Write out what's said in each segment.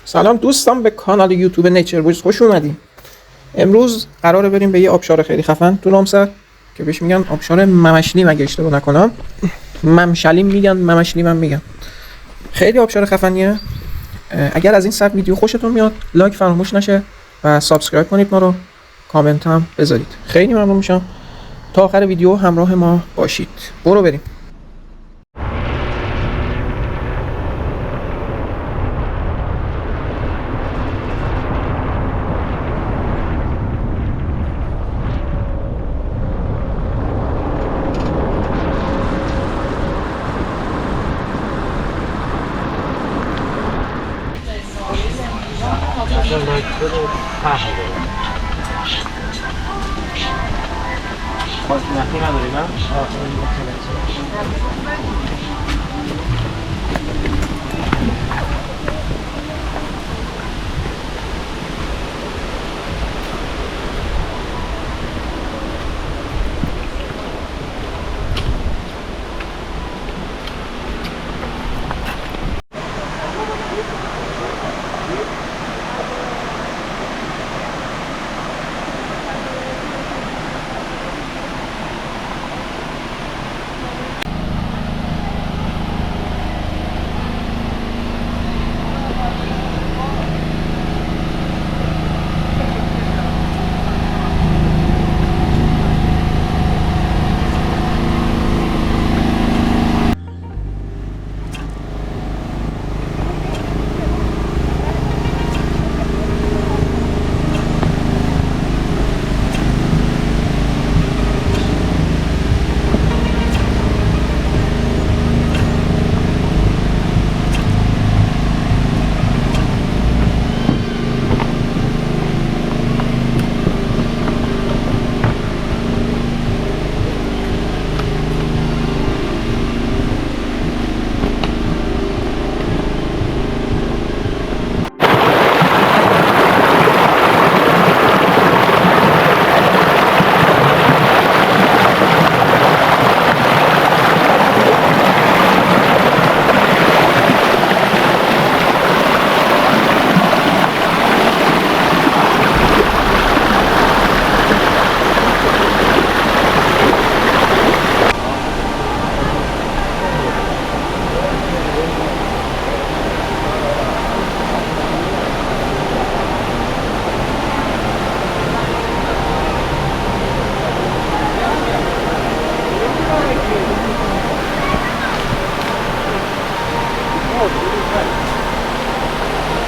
سلام دوستان، به کانال یوتیوب نیچر بویز خوش اومدین. امروز قراره بریم به یه آبشار خیلی خفن تو رامسر که بهش میگن آبشار ممشلیم، اگه اشتباه نکنم. ممشلیم میگن، ممشلیم هم میگن. خیلی آبشار خفنیه. اگر از این سبک ویدیو خوشتون میاد لایک فراموش نشه و سابسکرایب کنید ما رو، کامنت هم بذارید، خیلی ممنون میشم. تا آخر ویدیو همراه ما باشید. برو بریم.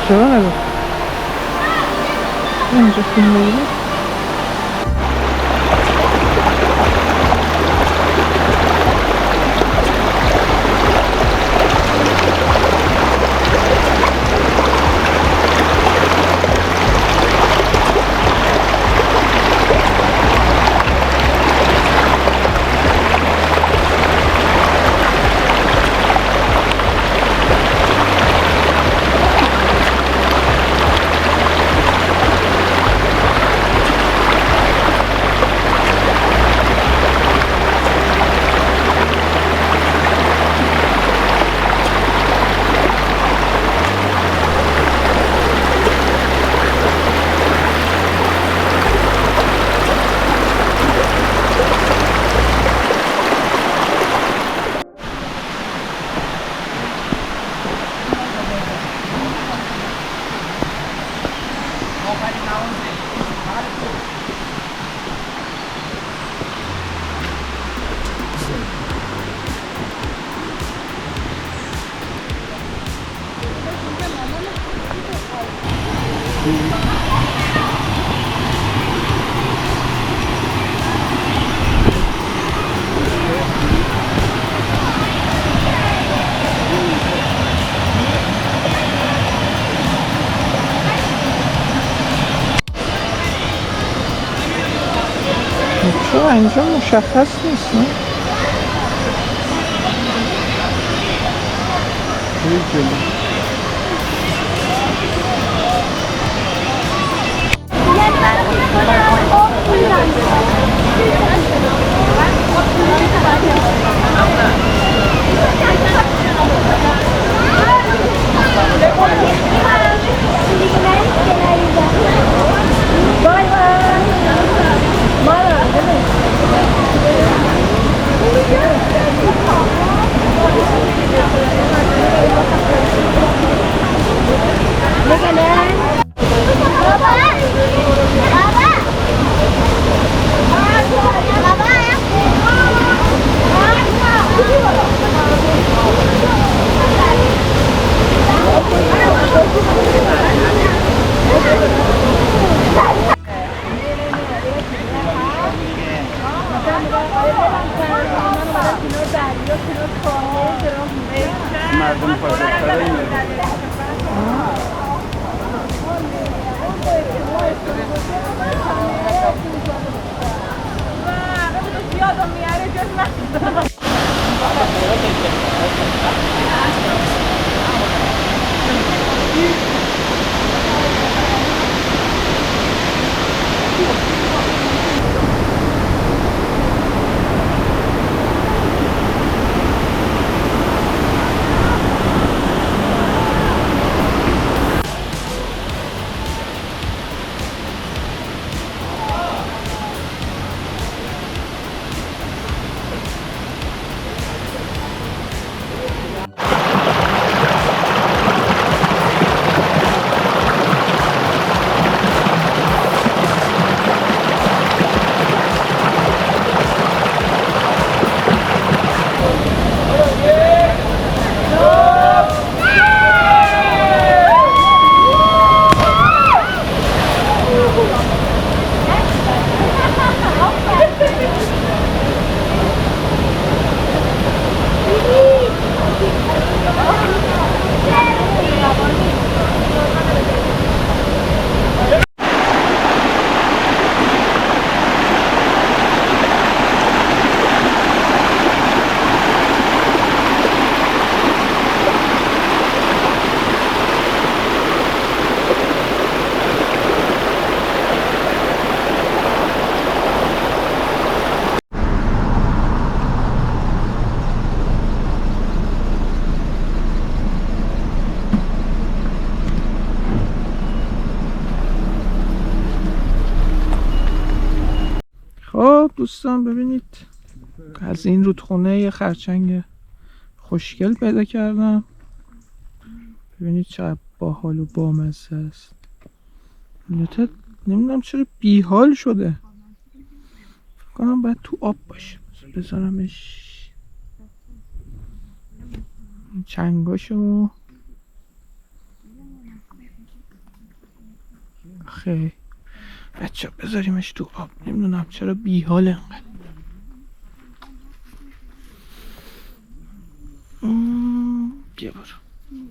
چرا نگو؟ اینجا فیلم بگیرم؟ چرا اینجا مشخص نیست نه؟ خب دوستان ببینید از این رودخونه یه خرچنگ خوشگل پیدا کردم. ببینید چقدر باحال و بامزه است. نمیدونم چرا بیحال شده. فکر کنم باید تو آب باشه. بذارمش چنگاشو. خیلی بچه بذاریمش تو آب. نمیدونم چرا بیحاله انقدر.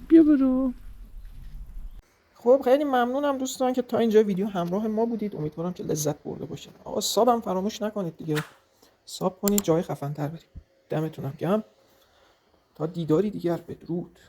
بیا برو. خب خیلی ممنونم دوستان که تا اینجا ویدیو همراه ما بودید. امیدوارم که لذت برده باشید. آقا سابم فراموش نکنید دیگه. ساب کنید جای خفن تر بریم. دمتونم گرم. تا دیداری دیگر، بدرود.